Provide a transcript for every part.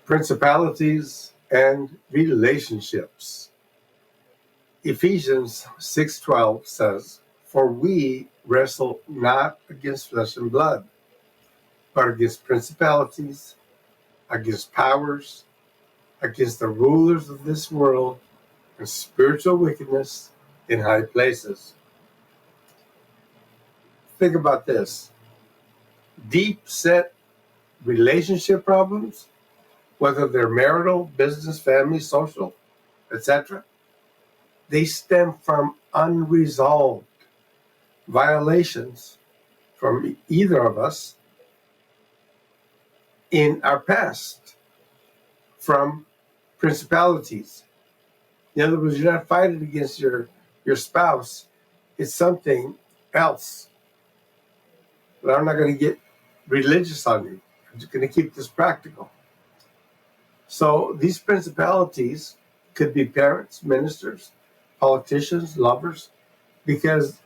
Principalities and Relationships. Ephesians 6:12 says, "For we wrestle not against flesh and blood, but against principalities, against powers, against the rulers of this world, and spiritual wickedness in high places." Think about this. Deep-set relationship problems, whether they're marital, business, family, social, etc., they stem from unresolved violations from either of us in our past, from principalities. In other words, you're not fighting against your spouse. It's something else. But I'm not going to get religious on you. I'm just going to keep this practical. So these principalities could be parents, ministers, politicians, lovers, because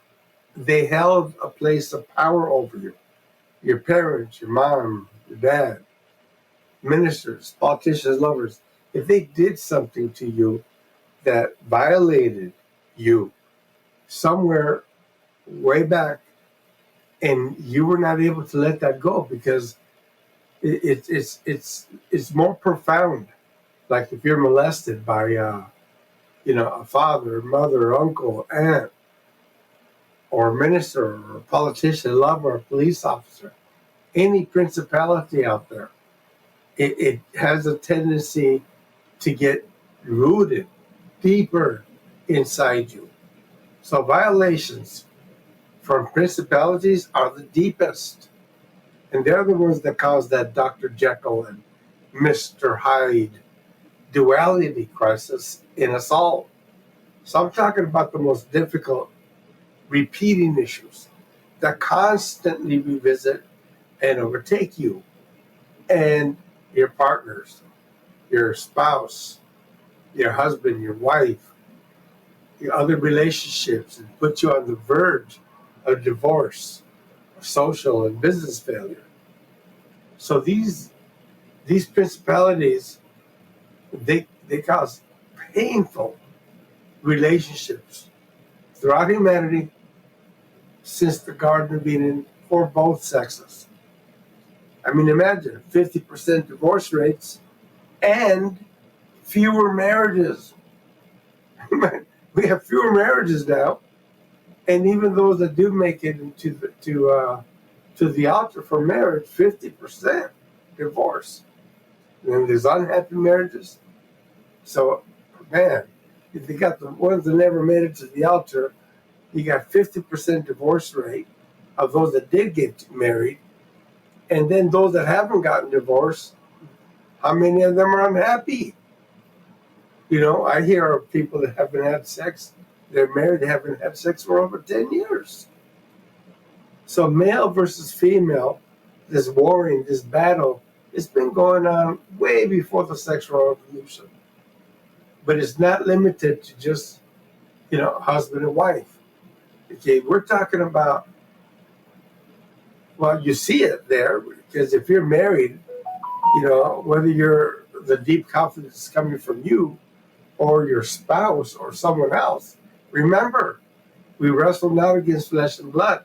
they held a place of power over you. Your parents, your mom, your dad, ministers, politicians, lovers. If they did something to you that violated you somewhere way back, and you were not able to let that go because it's more profound. Like if you're molested by a father, mother, uncle, aunt, or a minister, or a politician, lover, or police officer, any principality out there, it has a tendency to get rooted deeper inside you. So violations from principalities are the deepest. And they're the ones that cause that Dr. Jekyll and Mr. Hyde duality crisis in us all. So I'm talking about the most difficult repeating issues that constantly revisit and overtake you and your partners, your spouse, your husband, your wife, your other relationships, and put you on the verge of divorce, social and business failure. So these principalities, they cause painful relationships throughout humanity since the Garden of Eden for both sexes. I mean, imagine 50% divorce rates and fewer marriages. We have fewer marriages now, and even those that do make it into to the altar for marriage, 50% divorce. And then there's unhappy marriages. So, man, if you got the ones that never made it to the altar, you got 50% divorce rate of those that did get married. And then those that haven't gotten divorced, how many of them are unhappy? You know, I hear of people that haven't had sex. They're married, they haven't had sex for over 10 years. So male versus female, this warring, this battle, it's been going on way before the sexual revolution. But it's not limited to just, husband and wife. Okay, we're talking about, well, you see it there, because if you're married, whether you're the deep confidence is coming from you or your spouse or someone else, remember, we wrestle not against flesh and blood,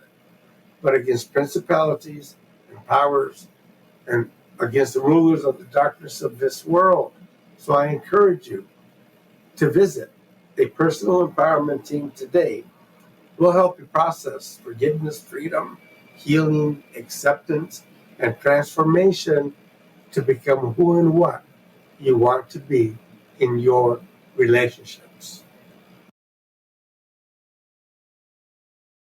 but against principalities and powers and against the rulers of the darkness of this world. So I encourage you to visit a personal empowerment team today. We'll help you process forgiveness, freedom, healing, acceptance, and transformation to become who and what you want to be in your relationship.